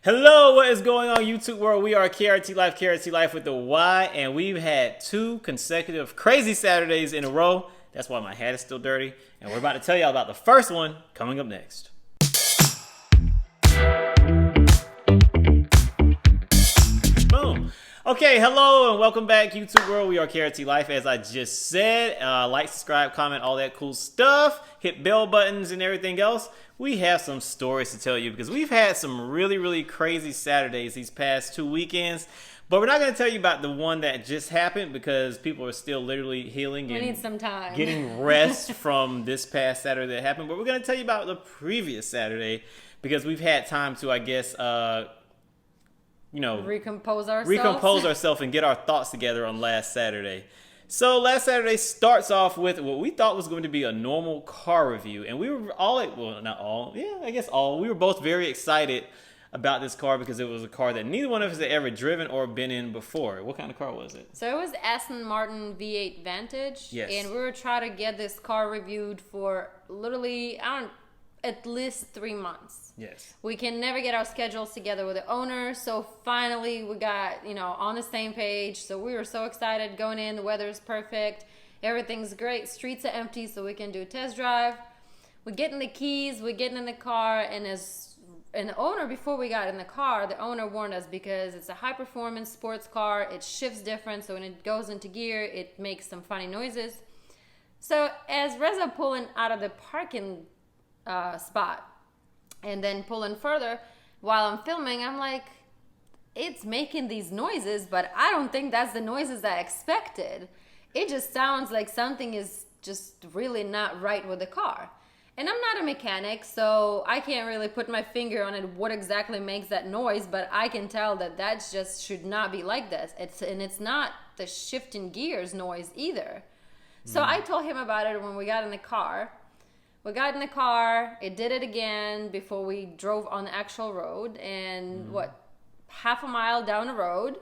Hello, what is going on YouTube world? We are KRT LYFE with the Y, and we've had 2 consecutive crazy Saturdays in a row. That's why my hat is still dirty, and we're about to tell y'all about the first one coming up next. Boom. Okay, hello and welcome back YouTube world. We are KRT LYFE, as I just said. Like, subscribe, comment, all that cool stuff. Hit bell buttons and everything else. We have some stories to tell you because we've had some really crazy Saturdays these past 2 weekends. But we're not going to tell you about the one that just happened because people are still literally healing and need some time. Getting rest from this past Saturday that happened. But we're going to tell you about the previous Saturday because we've had time to, I guess, recompose ourselves and get our thoughts together on last Saturday. So last Saturday starts off with what we thought was going to be a normal car review, and we were we were both very excited about this car because it was a car that neither one of us had ever driven or been in before. What kind of car was it? So it was Aston Martin V8 Vantage. Yes. And we were trying to get this car reviewed for literally, at least 3 months. Yes. We can never get our schedules together with the owner, so finally we got, on the same page. So we were so excited going in. The weather's perfect. Everything's great. Streets are empty, so we can do a test drive. We're getting the keys. We're getting in the car, and the owner, before we got in the car, the owner warned us because it's a high-performance sports car. It shifts different, so when it goes into gear, it makes some funny noises. So as Reza pulling out of the parking spot and then pulling further while I'm filming, I'm like, it's making these noises, but I don't think that's the noises I expected. It just sounds like something is just really not right with the car. And I'm not a mechanic, so I can't really put my finger on it what exactly makes that noise, but I can tell that just should not be like this. It's not the shifting gears noise either. So I told him about it when we got in the car. We got in the car, it did it again before we drove on the actual road, and half a mile down the road.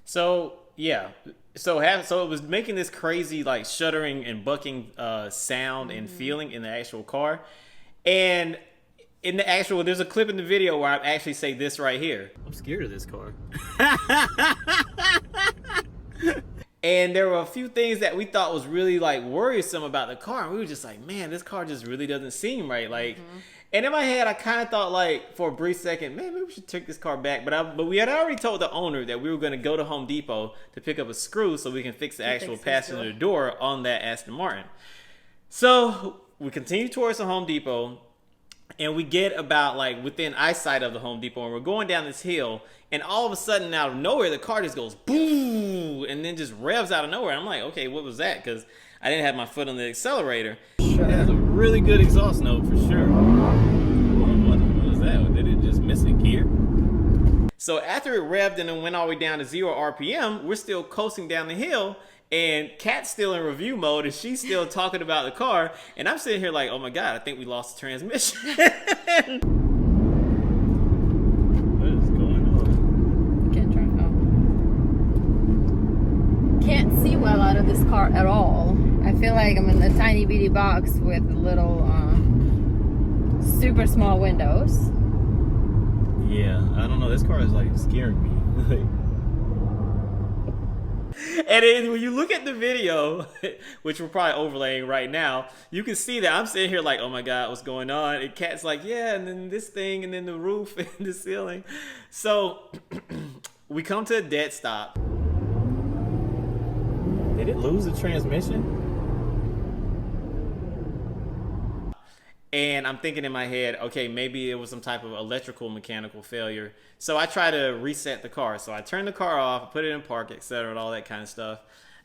So, yeah. So it was making this crazy, like, shuddering and bucking sound and feeling in the actual car. And in the actual, there's a clip in the video where I actually say this right here. I'm scared of this car. And there were a few things that we thought was really, like, worrisome about the car. And we were just like, man, this car just really doesn't seem right. Like, and in my head, I kind of thought, like, for a brief second, man, maybe we should take this car back. But we had already told the owner that we were going to go to Home Depot to pick up a screw so we can fix the actual passenger door on that Aston Martin. So we continue towards the Home Depot. And we get about, like, within eyesight of the Home Depot, and we're going down this hill, and all of a sudden, out of nowhere, the car just goes boom, and then just revs out of nowhere. I'm like, okay, what was that? Because I didn't have my foot on the accelerator. Sure. It has a really good exhaust note for sure. What was that? Did it just miss a gear? So after it revved and then went all the way down to 0 RPM, we're still coasting down the hill. And Kat's still in review mode, and she's still talking about the car. And I'm sitting here like, oh my God, I think we lost the transmission. What is going on? Can't see well out of this car at all. I feel like I'm in a tiny bitty box with little super small windows. Yeah, I don't know. This car is like scaring me. And then when you look at the video, which we're probably overlaying right now, you can see that I'm sitting here like, oh my God, what's going on? And Kat's like, yeah, and then this thing, and then the roof, and the ceiling. So we come to a dead stop. Did it lose the transmission? And I'm thinking in my head, okay, maybe it was some type of electrical mechanical failure. So I try to reset the car. So I turn the car off, put it in park, etc., and all that kind of stuff.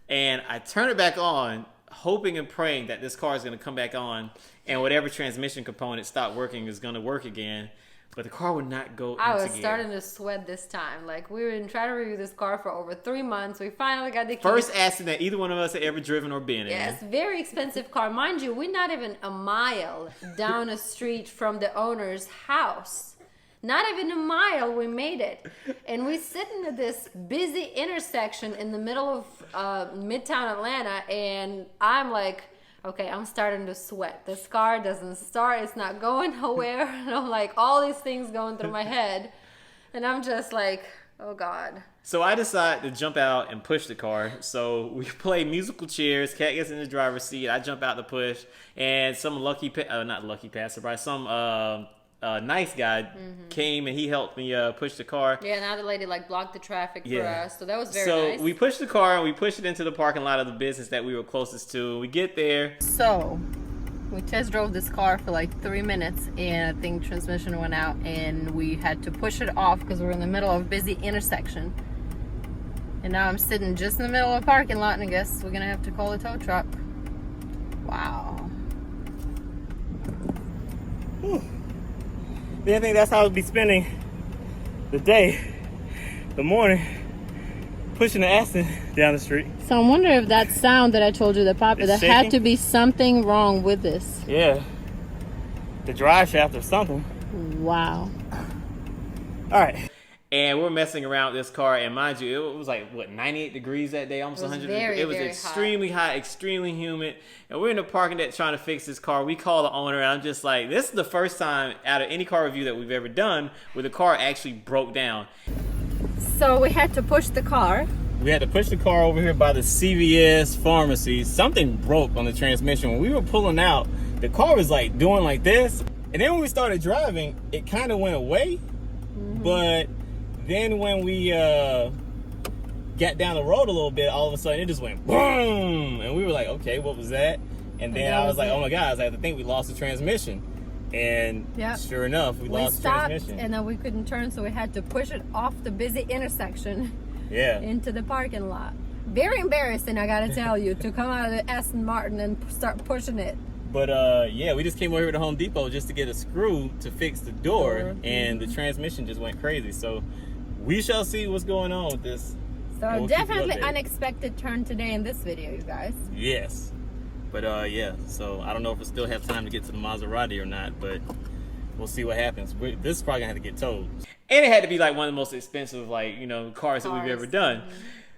And I turn it back on, hoping and praying that this car is going to come back on and whatever transmission component stopped working is going to work again. But the car would not go into gear. I was starting to sweat this time. Like, we were trying to review this car for over 3 months. We finally got the keys. First accident that either one of us had ever driven or been in. Yes, very expensive car. Mind you, we're not even a mile down a street from the owner's house. Not even a mile, we made it. And we're sitting at this busy intersection in the middle of Midtown Atlanta, and I'm like, okay, I'm starting to sweat. This car doesn't start. It's not going nowhere. And I'm like, all these things going through my head. And I'm just like, oh God. So I decided to jump out and push the car. So we play musical chairs. Kat gets in the driver's seat. I jump out to push, and some not lucky passerby, some nice guy came and he helped me push the car. Yeah, now the lady like blocked the traffic for us, so that was very nice. So we pushed the car and we pushed it into the parking lot of the business that we were closest to. We get there. So we test drove this car for like 3 minutes, and I think transmission went out, and we had to push it off because we're in the middle of a busy intersection. And now I'm sitting just in the middle of a parking lot, and I guess we're gonna have to call a tow truck. Wow. I think that's how I'll be spending the day, the morning, pushing the Aston down the street. So I'm wondering if that sound that I told you that popped, there had to be something wrong with this. Yeah, the drive shaft or something. Wow. All right. And we're messing around with this car, and mind you, it was like, what, 98 degrees that day, almost 100 degrees. It was extremely hot, extremely humid, and we're in the parking deck trying to fix this car. We call the owner, and I'm just like, this is the first time out of any car review that we've ever done where the car actually broke down. So we had to push the car. We had to push the car over here by the CVS pharmacy. Something broke on the transmission. When we were pulling out, the car was like doing like this, and then when we started driving, it kind of went away, but then when we got down the road a little bit, all of a sudden it just went boom, and we were like, okay, what was that? And then I was like, oh my God, I think we lost the transmission. And sure enough, we lost the transmission. And then we couldn't turn, so we had to push it off the busy intersection into the parking lot. Very embarrassing, I gotta tell you, to come out of the Aston Martin and start pushing it. But yeah, we just came over here to Home Depot just to get a screw to fix the door, and the transmission just went crazy. So we shall see what's going on with this. So definitely unexpected turn today in this video, you guys. Yes. But yeah, so I don't know if we still have time to get to the Maserati or not, but we'll see what happens. This is probably gonna have to get towed. And it had to be like one of the most expensive, like, you know, cars that we've ever done.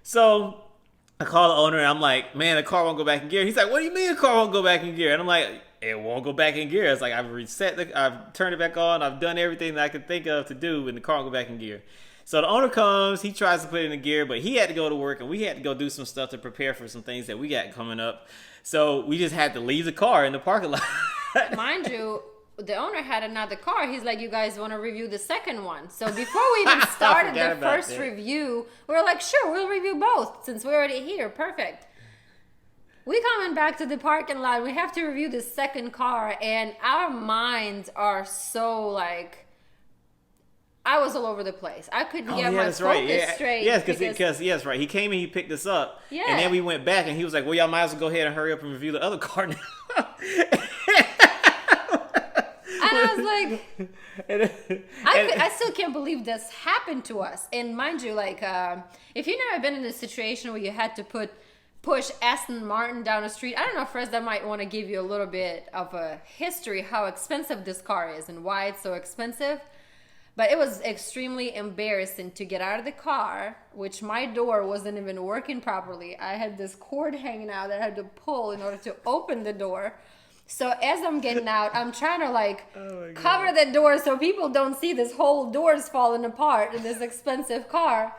So I call the owner and I'm like, man, the car won't go back in gear. He's like, what do you mean the car won't go back in gear? And I'm like, it won't go back in gear. It's like, I've turned it back on. I've done everything that I could think of to do, and the car won't go back in gear. So the owner comes, he tries to put it in gear, but he had to go to work, and we had to go do some stuff to prepare for some things that we got coming up. So we just had to leave the car in the parking lot. Mind you, the owner had another car. He's like, you guys want to review the second one? So before we even started the first review, we were like, sure, we'll review both since we're already here. Perfect. We coming back to the parking lot. We have to review the second car, and our minds are so like, I was all over the place. I couldn't get my focus straight. Yes, because yes, right. He came and he picked us up, and then we went back, and he was like, well, y'all might as well go ahead and hurry up and review the other car now. And I was like, I still can't believe this happened to us. And mind you, like, if you've never been in a situation where you had to push Aston Martin down the street, I don't know, first I might want to give you a little bit of a history, how expensive this car is and why it's so expensive. But it was extremely embarrassing to get out of the car, which my door wasn't even working properly. I had this cord hanging out that I had to pull in order to open the door. So as I'm getting out, I'm trying to like cover the door so people don't see this whole door's falling apart in this expensive car.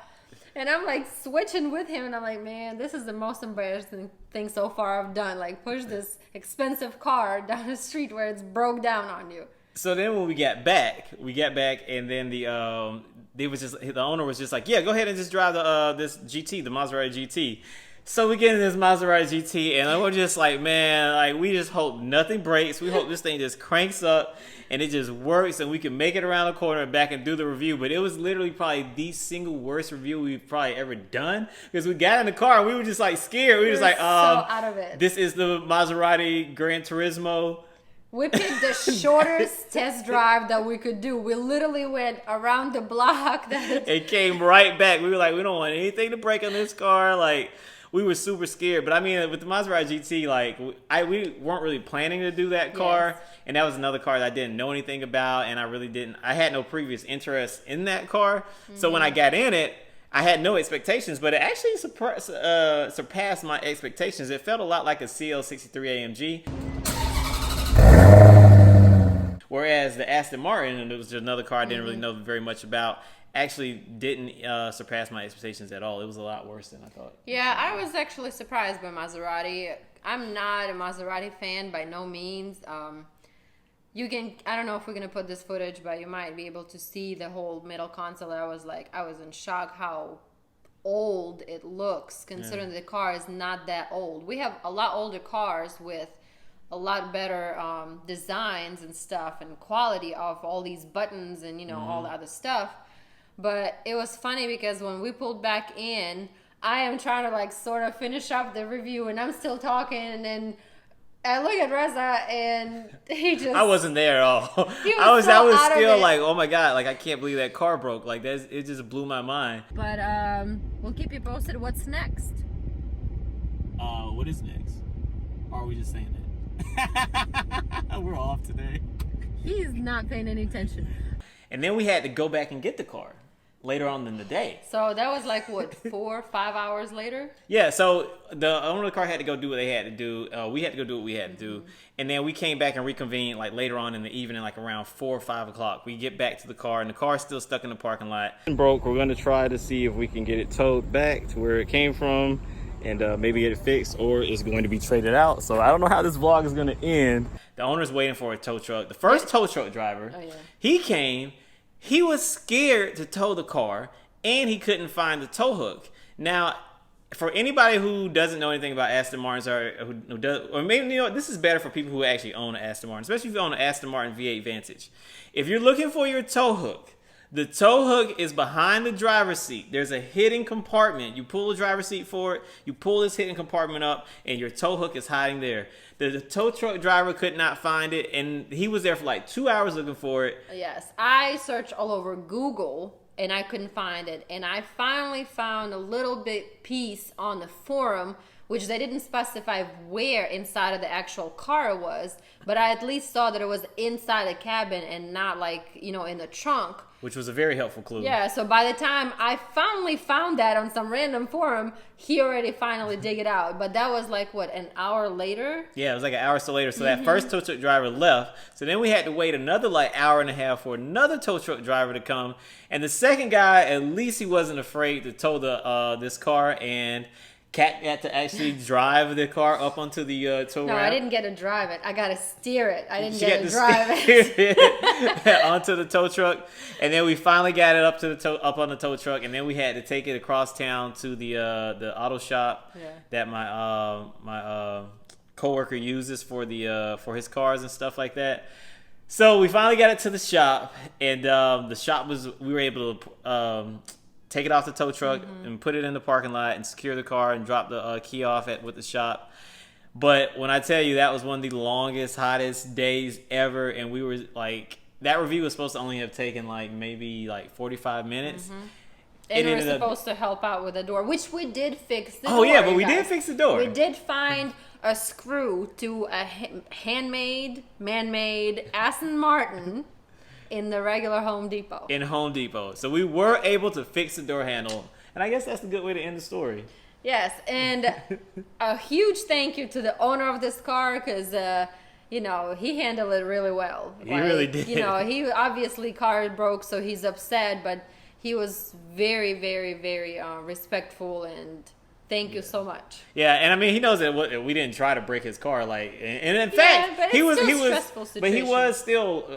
And I'm like switching with him, and I'm like, man, this is the most embarrassing thing so far I've done. Like, push this expensive car down the street where it's broke down on you. So then when we got back, and then the owner was just like, yeah, go ahead and just drive this GT, the Maserati GT. So we get in this Maserati GT, and we're just like, man, like, we just hope nothing breaks. We hope this thing just cranks up and it just works, and we can make it around the corner and back and do the review. But it was literally probably the single worst review we've probably ever done, because we got in the car and we were just like scared. We were just like, so out of it. This is the Maserati Gran Turismo. We picked the shortest test drive that we could do. We literally went around the block. It came right back. We were like, we don't want anything to break on this car. Like, we were super scared. But I mean, with the Maserati GT, like, we weren't really planning to do that car. Yes. And that was another car that I didn't know anything about. And I had no previous interest in that car. Mm-hmm. So when I got in it, I had no expectations, but it actually surpassed my expectations. It felt a lot like a CL63 AMG. Whereas the Aston Martin, and it was just another car I didn't really know very much about, actually didn't surpass my expectations at all. It was a lot worse than I thought. Yeah, I was actually surprised by Maserati. I'm not a Maserati fan by no means. You can, I don't know if we're going to put this footage, but you might be able to see the whole middle console. I was in shock how old it looks, considering the car is not that old. We have a lot older cars with a lot better designs and stuff and quality of all these buttons and, you know, all the other stuff. But it was funny because when we pulled back in, I am trying to like sort of finish up the review and I'm still talking, and then I look at Reza and he just... I wasn't there at all. I was still like, oh my God, like I can't believe that car broke. Like it just blew my mind. But we'll keep you posted what's next. What is next? Or are we just saying that? We're off today. He's not paying any attention. And then we had to go back and get the car later on in the day. So that was like, what, 4 or 5 hours later? Yeah, so the owner of the car had to go do what they had to do. We had to go do what we had to do. And then we came back and reconvened like later on in the evening, like around 4 or 5 o'clock. We get back to the car and the car's still stuck in the parking lot. Broke. We're going to try to see if we can get it towed back to where it came from and maybe get it fixed, or it's going to be traded out. So I don't know how this vlog is going to end. The owner's waiting for a tow truck. The first tow truck driver, he came. He was scared to tow the car, and he couldn't find the tow hook. Now, for anybody who doesn't know anything about Aston Martins, or who does, or maybe, you know, this is better for people who actually own an Aston Martin, especially if you own an Aston Martin V8 Vantage. If you're looking for your tow hook, the tow hook is behind the driver's seat. There's a hidden compartment. You pull the driver's seat forward, you pull this hidden compartment up, and your tow hook is hiding there. The tow truck driver could not find it, and he was there for like 2 hours looking for it. Yes, I searched all over Google, and I couldn't find it. And I finally found a little bit piece on the forum, which they didn't specify where inside of the actual car it was, but I at least saw that it was inside the cabin and not like, you know, in the trunk. Which was a very helpful clue. Yeah, so by the time I finally found that on some random forum, he already finally dig it out. But that was like, what, an hour later? Yeah, it was like an hour or so later. So that first tow truck driver left. So then we had to wait another like hour and a half for another tow truck driver to come. And the second guy, at least he wasn't afraid to tow this car, and Kat got to actually drive the car up onto the tow No, ramp. I didn't get to drive it. I got to steer it. I didn't get to drive it onto the tow truck, and then we finally got it up on the tow truck, and then we had to take it across town to the auto shop that my coworker uses for his cars and stuff like that. So we finally got it to the shop, and the shop we were able to take it off the tow truck and put it in the parking lot and secure the car and drop the key off with the shop. But when I tell you, that was one of the longest, hottest days ever, and we were like, that review was supposed to only have taken like maybe like 45 minutes. And we were supposed to help out with the door, which we did fix the door. Oh yeah, but we did fix the door. We did find a screw to a handmade, man-made Aston Martin in the regular Home Depot. In Home Depot. So we were able to fix the door handle. And I guess that's a good way to end the story. Yes, and a huge thank you to the owner of this car, because, you know, he handled it really well. He really did. You know, he obviously car broke, so he's upset, but he was very, very, very respectful, and thank you so much. Yeah, and I mean, he knows that we didn't try to break his car, like, and in fact, but he was still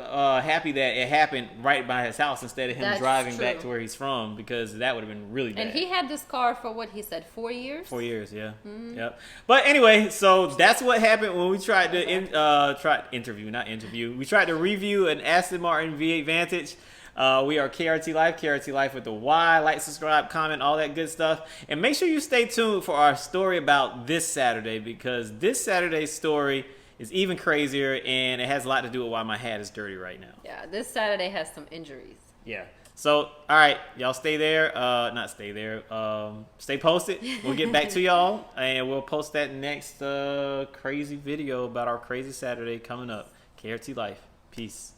happy that it happened right by his house instead of him driving back to where he's from, because that would have been really bad. And he had this car for what he said, 4 years. 4 years, yeah. Yep. But anyway, so that's what happened when we tried to We tried to review an Aston Martin V8 Vantage. We are KRT LYFE, KRT LYFE with the Y. Like, subscribe, comment, all that good stuff. And make sure you stay tuned for our story about this Saturday, because this Saturday's story is even crazier, and it has a lot to do with why my hat is dirty right now. Yeah, this Saturday has some injuries. Yeah. So, all right, y'all stay there. Not stay there. Stay posted. We'll get back to y'all, and we'll post that next crazy video about our crazy Saturday coming up. KRT LYFE. Peace.